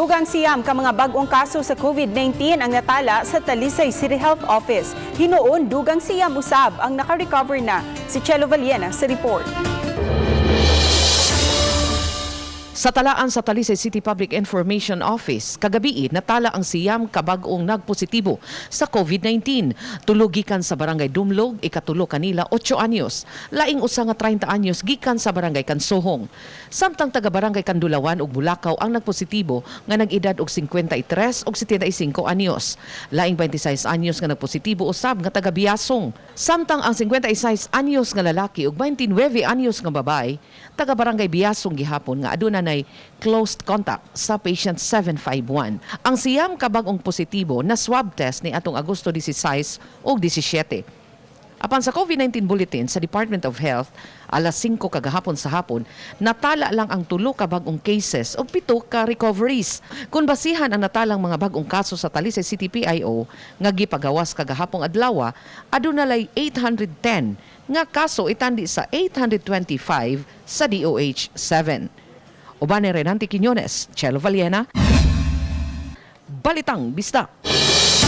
Dugang siyam ka mga bag-ong kaso sa COVID-19 ang natala sa Talisay City Health Office. Hinuon dugang siyam usab ang naka-recover na. Si Chelo Valiena sa report. Sa talaan sa Talisay City Public Information Office, kagabi natala ang siyam ka bag-ong nagpositibo sa COVID-19. Tulog gikan sa barangay Dumlog, ikatulo kanila 8 anyos. Laing usa nga 30 anyos gikan sa barangay Kansohong. Samtang taga barangay Kandulawan ug Bulacau ang nagpositibo nga nag-edad og 53 ug 75 anyos. Laing 26 anyos nga nagpositibo usab nga taga Biasong. Samtang ang 56 anyos nga lalaki ug 29 anyos nga babae taga barangay Biasong gihapon nga aduna nay closed contact sa patient 751. Ang siyam ka bag-ong positibo na swab test ni atong Agosto 16 ug 17. Apan sa COVID-19 bulletin sa Department of Health, alas 5 kagahapon sa hapon, natala lang ang 3 ka bag-ong cases o 7 ka recoveries. Kung basihan ang natalang mga bag-ong kaso sa Talisay City PIO, nga gipagawas kagahapong adlaw, aduna lay 810 nga kaso itandi sa 825 sa DOH-7. Uban ni Renante Quiñones, Chelo Valiena, Balitang Bisdak.